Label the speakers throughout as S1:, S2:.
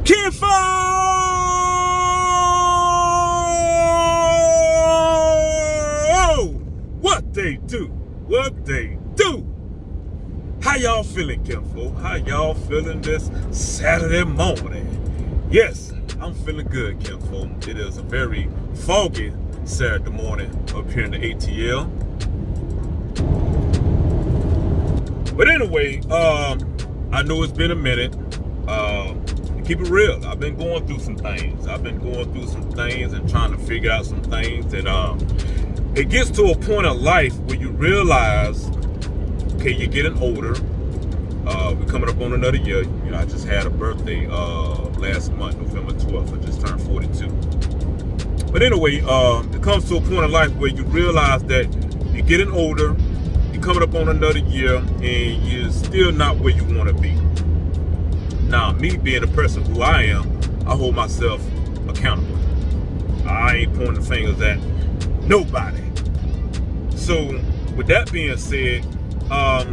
S1: Kinfo! What they do? What they do? How y'all feeling, Kinfo? How y'all feeling this Saturday morning? Yes, I'm feeling good, Kinfo. It is a very foggy Saturday morning up here in the ATL. But anyway, I know it's been a minute. Keep it real. I've been going through some things. And trying to figure out some things. And it gets to a point of life where you realize, okay, you're getting older. We're coming up on another year. You know, I just had a birthday last month, November 12th. I just turned 42. But anyway, it comes to a point of life where you realize that you're getting older. You're coming up on another year, and you're still not where you want to be. Now, me being the person who I am, I hold myself accountable. I ain't pointing fingers at nobody. So, with that being said, I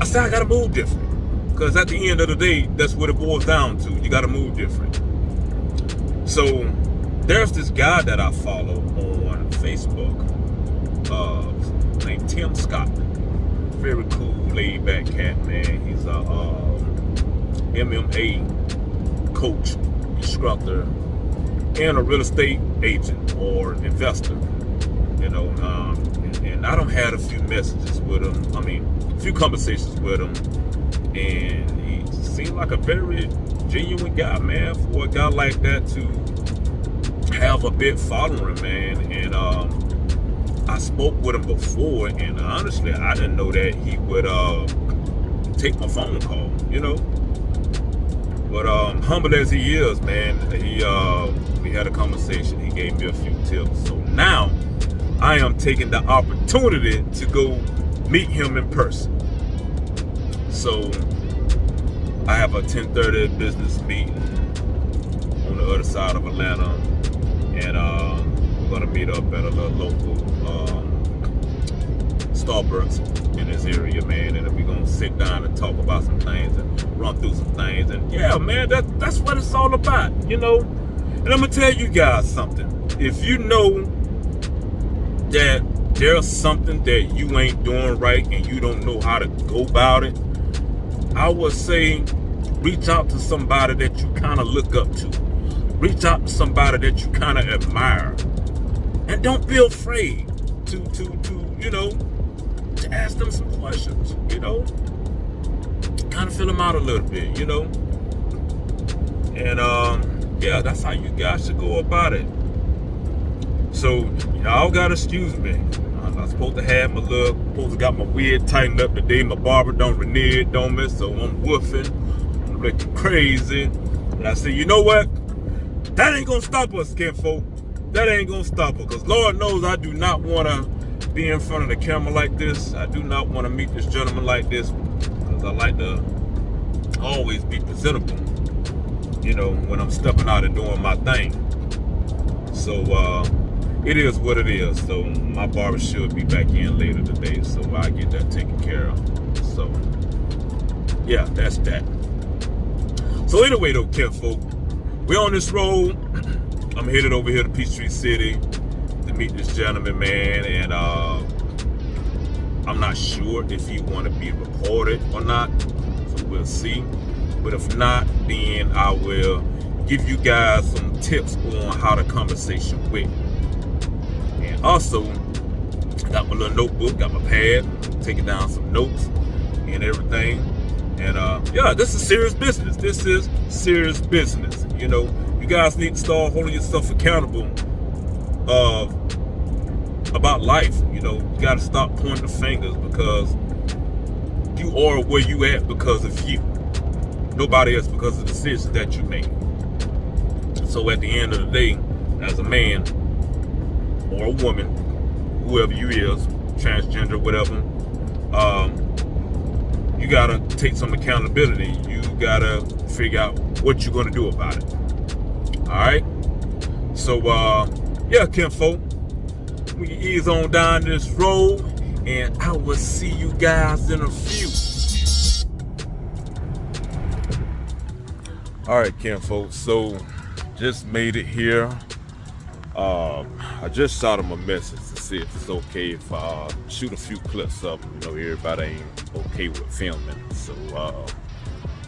S1: said I gotta move different. Because at the end of the day, that's what it boils down to. You gotta move different. So, there's this guy that I follow on Facebook, named Tim Scott. Very cool, laid back cat, man. He's a MMA coach, instructor, and a real estate agent or investor. You know, and I done had a few messages with him. I mean, a few conversations with him, and he seemed like a very genuine guy, man. For a guy like that to have a big following, man, and I spoke with him before, and honestly, I didn't know that he would take my phone call, you know. But humble as he is, man, we had a conversation. He gave me a few tips. So now I am taking the opportunity to go meet him in person. So I have a 10:30 business meeting on the other side of Atlanta, and we're gonna meet up at a little local Starbucks in this area, man, and we're gonna sit down and talk about some things and run through some things. And yeah, man, that's what it's all about, you know. And I'm gonna tell you guys something. If you know that there's something that you ain't doing right and you don't know how to go about it, I would say reach out to somebody that you kind of look up to. Reach out to somebody that you kind of admire, and don't be afraid to you know, to ask them some questions. You know, kind of fill them out a little bit. You know, and yeah, that's how you guys should go about it. So y'all gotta excuse me. I'm supposed to have my look. Supposed to got my wig tightened up today. My barber don't renew it, don't miss. So I'm woofing. I'm looking crazy. And I said, you know what? That ain't gonna stop us, kinfolk. That ain't gonna stop us. Because Lord knows I do not want to be in front of the camera like this. I do not want to meet this gentleman like this. Because I like to always be presentable, you know, when I'm stepping out and doing my thing. So it is what it is. So my barber should be back in later today. So I get that taken care of. So yeah, that's that. So anyway though, kinfolk, we're on this road. I'm headed over here to Peachtree City to meet this gentleman, man, and I'm not sure if he want to be recorded or not, so we'll see. But if not, then I will give you guys some tips on how the conversation went. And also, got my little notebook, got my pad, taking down some notes and everything. And yeah, this is serious business. This is serious business. You know, you guys need to start holding yourself accountable about life. You know, you got to stop pointing the fingers, because you are where you at because of you. Nobody else, because of the decisions that you make. So at the end of the day, as a man or a woman, whoever you is, transgender, whatever, you gotta take some accountability. You gotta figure out what you're gonna do about it. All right. So yeah, kinfolk, we can ease on down this road, and I will see you guys in a few. All right, Ken folks, so just made it here. I just shot him a message to see if it's okay if I shoot a few clips of him. You know, everybody ain't okay with filming, so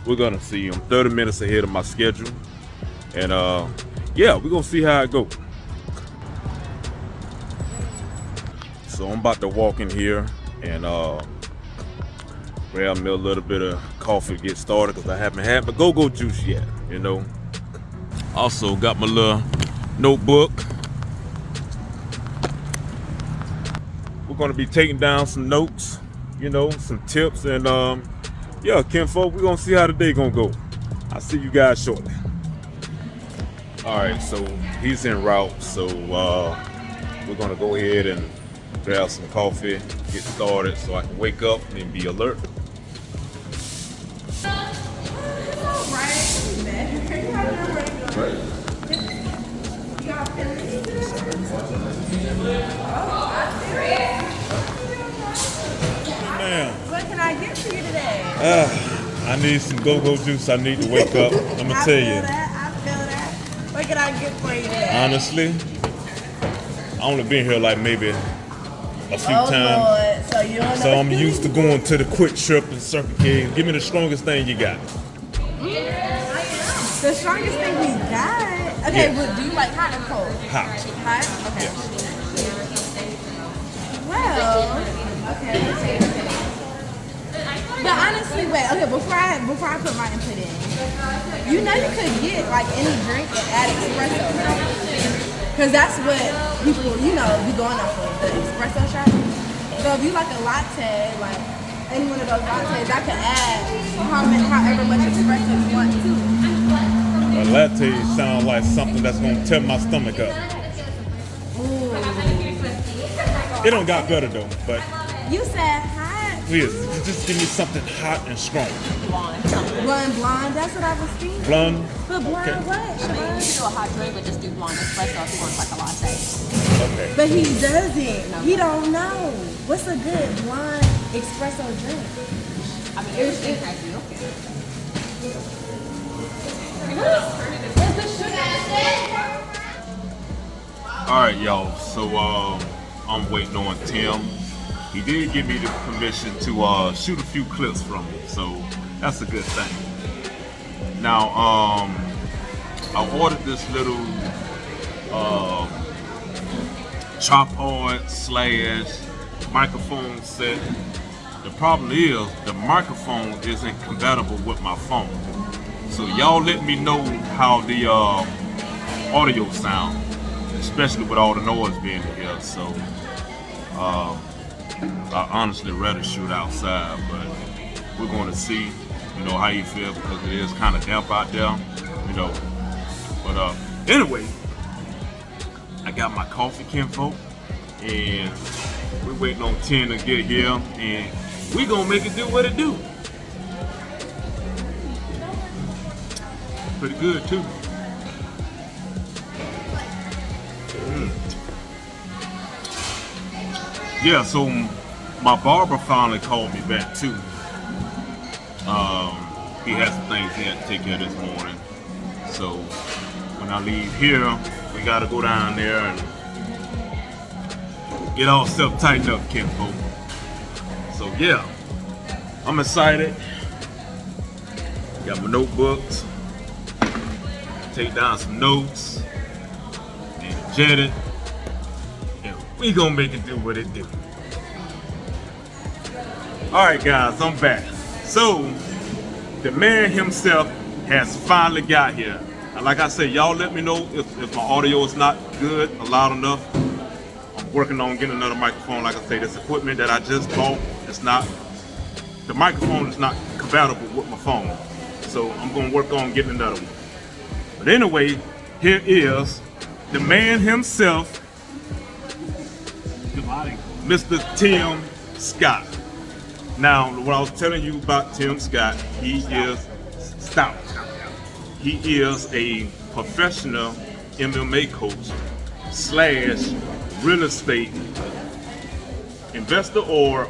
S1: we're gonna see. I'm 30 minutes ahead of my schedule, and yeah, we're gonna see how it goes. So I'm about to walk in here and grab me a little bit of coffee to get started because I haven't had my go-go juice yet, you know. Also got my little notebook. We're gonna be taking down some notes, you know, some tips, and yeah, kinfolk, we're gonna see how the day gonna go. I'll see you guys shortly. All right, so he's en route, so we're gonna go ahead and grab some coffee, get started so I can wake up and be alert.
S2: What can I get for you today?
S1: I need some go-go juice. I need to wake up. I'm gonna tell you.
S2: I feel that. What can I get for you today?
S1: Honestly, I only been here like maybe a few times.
S2: Lord. So you don't know.
S1: So I'm used to going to the Quick Trip and Circle K. Give me the strongest thing you got.
S2: The strongest thing we got. Okay, but do you like hot or cold?
S1: Hot.
S2: Hot? Okay.
S1: Yes.
S2: Well, okay. But honestly, wait. Okay, before I put my input in, you know you could get like any drink and add espresso, right? Because that's what people, you know, be going off of, the espresso shot. So if you like a latte, like any one of those lattes, I could add however much espresso you want to.
S1: A latte sounds like something that's gonna tear my stomach up.
S2: Ooh.
S1: It don't got better though, but
S2: You said hot.
S1: please, just give me something hot and strong.
S2: Blonde, that's what I was thinking.
S1: Blonde.
S2: But blonde
S1: Okay.
S2: what?
S3: I mean, you can do a hot drink, but just do blonde espresso if you want like a latte.
S1: Okay.
S2: But he doesn't. He don't know. What's a good blonde espresso drink?
S3: I mean, everything has milk in it.
S1: All right, y'all. So I'm waiting on Tim. He did give me the permission to shoot a few clips from him, so that's a good thing. Now, I ordered this little tripod / microphone set. The problem is the microphone isn't compatible with my phone. So y'all let me know how the audio sound, especially with all the noise being here. So I honestly rather shoot outside, but we're going to see, you know, how you feel because it is kind of damp out there, you know. But anyway, I got my coffee, kinfolk, and we're waiting on 10 to get here, and we're gonna make it do what it do. Pretty good too. Yeah, so my barber finally called me back too. He has some things he had to take care of this morning. So when I leave here, we gotta go down there and get all stuff tightened up, kinfolk. So yeah, I'm excited. Got my notebooks. Take down some notes. And jet it. And we gonna make it do what it do. Alright guys, I'm back. So, the man himself has finally got here. And like I said, y'all let me know if my audio is not good or loud enough. I'm working on getting another microphone. Like I say, this equipment that I just bought, the microphone is not compatible with my phone. So I'm gonna work on getting another one. But anyway, here is the man himself, Mr. Tim Scott. Now, what I was telling you about Tim Scott, he is Stout. He is a professional MMA coach / real estate investor or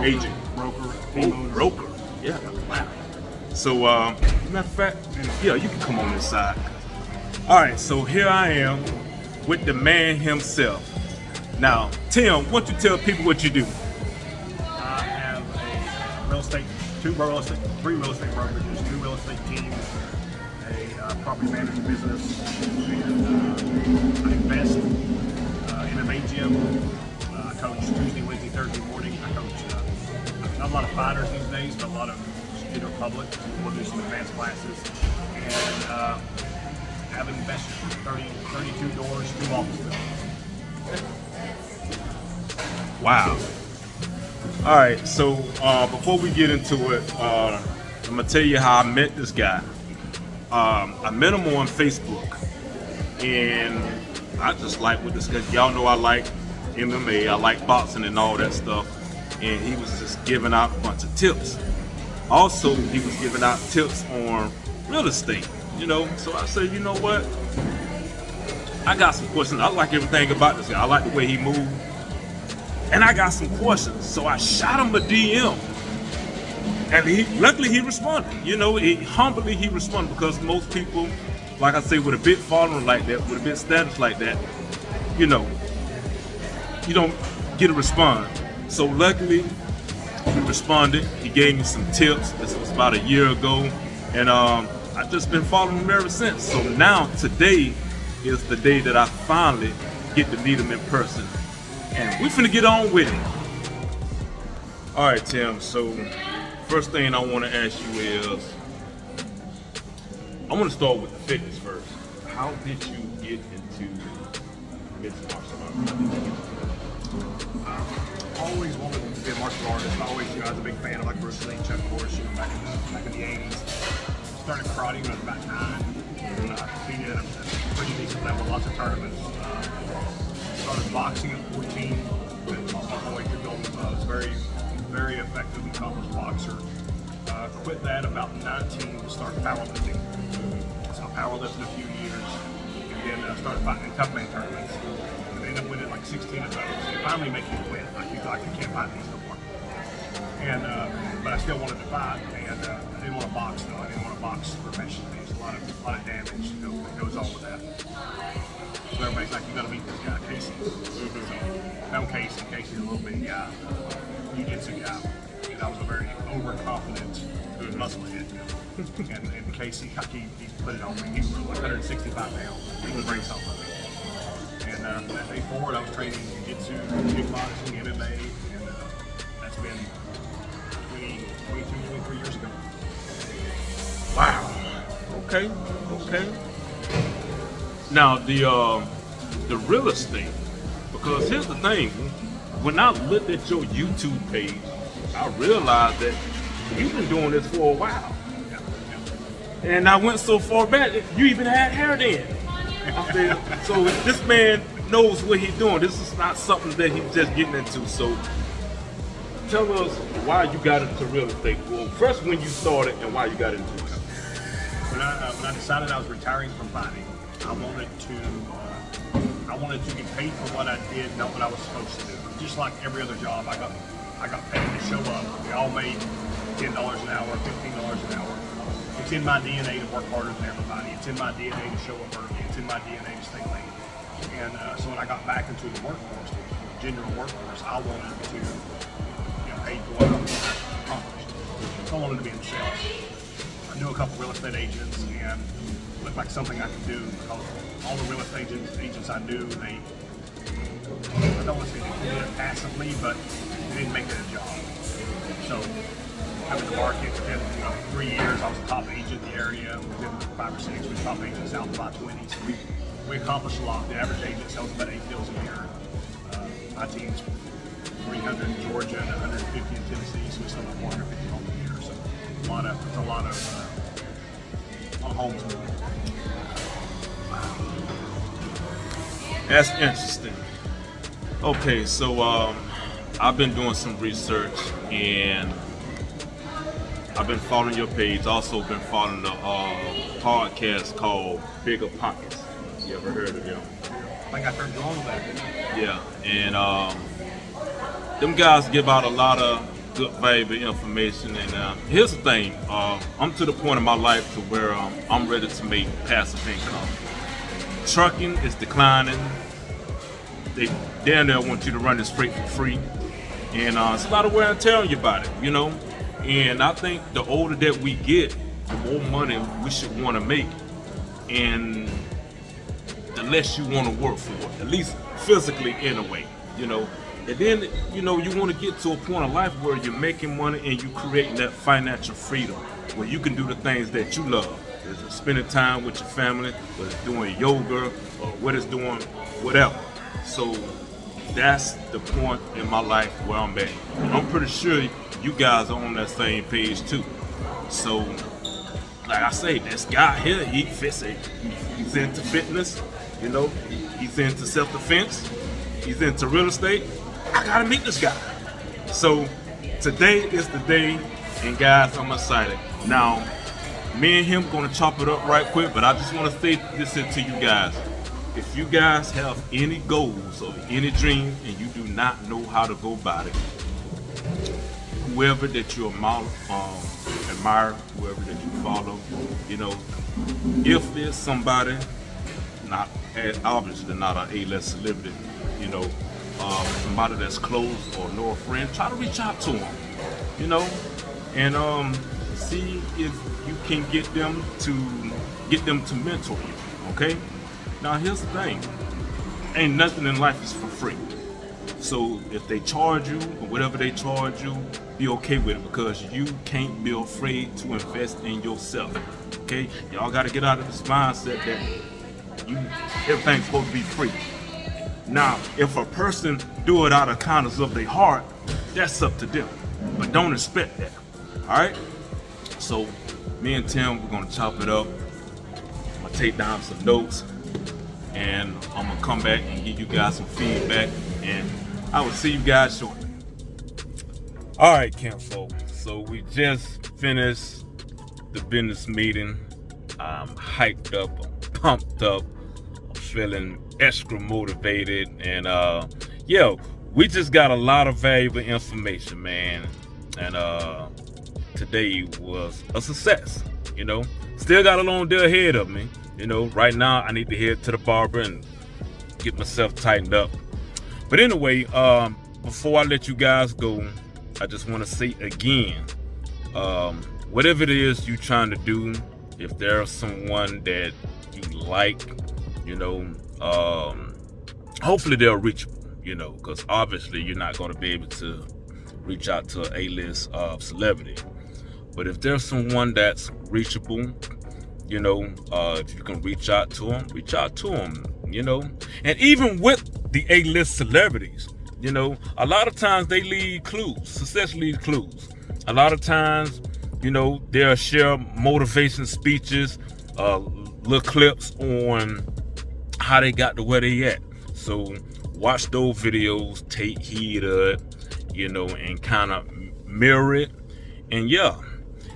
S1: agent.
S4: Broker.
S1: Oh, broker. Yeah. Wow. So, matter of fact, yeah, you can come on this side. All right, so here I am with the man himself. Now, Tim, why don't you tell people what you do?
S4: I have a real estate, three real estate brokerages, 2 real estate teams, a property management business, and I invest in a main gym. I coach Tuesday, Wednesday, Thursday morning. I coach not a lot of fighters these days, but a lot of general public. We'll do some advanced classes. And have invested 32 doors, 2 office buildings.
S1: Wow. All right, so before we get into it, I'm gonna tell you how I met this guy. I met him on Facebook, and I just like with this guy. Y'all know I like MMA, I like boxing and all that stuff, and he was just giving out a bunch of tips. Also, he was giving out tips on real estate, you know. So I said, you know what? I got some questions. I like everything about this guy. I like the way he moved. And I got some questions. So I shot him a DM. And luckily he responded. You know, humbly he responded, because most people, like I say, with a big following like that, with a big status like that, you know, you don't get a response. So luckily he responded. He gave me some tips. This was about a year ago. And I've just been following him ever since. So now today is the day that I finally get to meet him in person. And we finna get on with it. All right, Tim, so first thing I want to ask you is, I want to start with the fitness first. How did you get into mixed martial arts?
S4: Always wanted to be a martial artist. I was a big fan of like Bruce Lee, Chuck Norris, back in the 80s. Started karate when I was about 9. Competed at a pretty decent level, lots of tournaments. Started boxing at 14, went all the way through golden gloves. Very, very effective and accomplished boxer. Quit that about 19 to start powerlifting. So I powerlifted a few years, and then started fighting in tough man tournaments. And ended up winning like 16 of those. And finally making a win. I feel like I can't fight these no more. And but I still wanted to fight, and I didn't want to box though. I didn't want to box professionally. There's a lot of damage that goes on with that. So everybody's like, you gotta meet this guy, Casey. So, known Casey. Casey's a little bitty guy, jiu-jitsu guy. And I was a very overconfident musclehead. And Casey, he put it on me. He was like 165 pounds. He was very something. And from that day forward, I was training jiu-jitsu, kickboxing, MMA, and that's been 22, 23 years ago.
S1: Wow. Okay. Now the real estate, because here's the thing, when I looked at your YouTube page, I realized that you've been doing this for a while. And I went so far back, you even had hair then. I said, so this man knows what he's doing. This is not something that he's just getting into. So tell us why you got into real estate. Well, first when you started and why you got into it.
S4: When I decided I was retiring from fighting, I wanted to get paid for what I did, not what I was supposed to do. Just like every other job, I got paid to show up. We all made $10 an hour, $15 an hour. It's in my DNA to work harder than everybody. It's in my DNA to show up early. It's in my DNA to stay late. And so when I got back into the workforce, the general workforce, I wanted to get paid for what I was accomplished. So I wanted to be in sales. I knew a couple real estate agents, and it looked like something I could do, because all the real estate agents I knew, I don't want to say they did it passively, but they didn't make it a job. So coming to market, within 3 years, I was the top agent in the area. Within 5 or 6, we were the top agent south of 520. So we accomplished a lot. The average agent sells about 8 deals a year. My team's 300 in Georgia and 150 in Tennessee, so we sell about 450 homes a year. So it's a lot of homes.
S1: That's interesting. Okay, so I've been doing some research, and I've been following your page. Also been following the podcast called Bigger Pockets. You ever heard of them?
S4: I think I heard you on that.
S1: Yeah, and them guys give out a lot of good, valuable information. And here's the thing: I'm to the point in my life to where I'm ready to make passive income. Trucking is declining. They damn near want you to run it straight for free, and it's a lot of wear and tear on your body, you know. And I think the older that we get, the more money we should want to make, and the less you want to work for it, at least physically in a way, you know. And then, you know, you want to get to a point of life where you're making money and you creating that financial freedom, where you can do the things that you love. It's spending time with your family, whether it's doing yoga or what it's doing, whatever. So that's the point in my life where I'm at. And I'm pretty sure you guys are on that same page too. So, like I say, this guy here, he fits it. He's into fitness, you know, he's into self-defense, he's into real estate. I gotta meet this guy. So today is the day, and guys, I'm excited. Now, me and him gonna chop it up right quick, but I just wanna say this to you guys. If you guys have any goals or any dreams and you do not know how to go about it, whoever that you admire, whoever that you follow, you know, if there's somebody, not obviously not an A-list celebrity, you know, somebody that's close or know a friend, try to reach out to them, you know, and see if you can get them to mentor you. Okay. Now here's the thing: ain't nothing in life is for free. So if they charge you or whatever they charge you, be okay with it, because you can't be afraid to invest in yourself. Okay, y'all got to get out of this mindset that everything's supposed to be free. Now, if a person do it out of kindness of their heart, that's up to them. But don't expect that. All right. So me and Tim, we're gonna chop it up. I'm gonna take down some notes, and I'm gonna come back and give you guys some feedback, and I will see you guys shortly. All right, Kinfolk. So we just finished the business meeting. I'm hyped up, I'm pumped up, I'm feeling extra motivated, and yeah, we just got a lot of valuable information, man. And today was a success. You know, still got a long day ahead of me. You know, right now I need to head to the barber and get myself tightened up. But anyway, before I let you guys go, I just want to say again, whatever it is you're trying to do, if there's someone that you like, you know, hopefully they're reachable, you know, because obviously you're not going to be able to reach out to an A-list celebrity. But if there's someone that's reachable, you know, if you can reach out to them, you know. And even with the A-list celebrities, you know, a lot of times they leave clues, success leaves clues. A lot of times, you know, they'll share motivation speeches, little clips on how they got to where they at. So watch those videos, take heed of it, you know, and kind of mirror it. And yeah,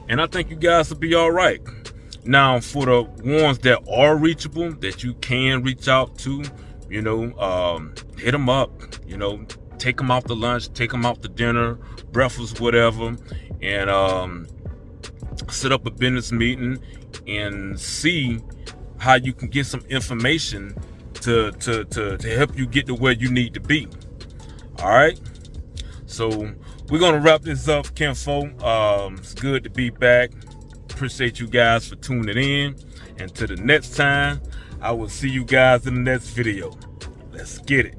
S1: and I think you guys will be all right. Now, for the ones that are reachable, that you can reach out to, you know, hit them up, you know, take them out to lunch, take them out to dinner, breakfast, whatever, and set up a business meeting and see how you can get some information to help you get to where you need to be. All right. So we're gonna wrap this up, Kinfolk. It's good to be back. Appreciate you guys for tuning in. And till the next time, I will see you guys in the next video. Let's get it.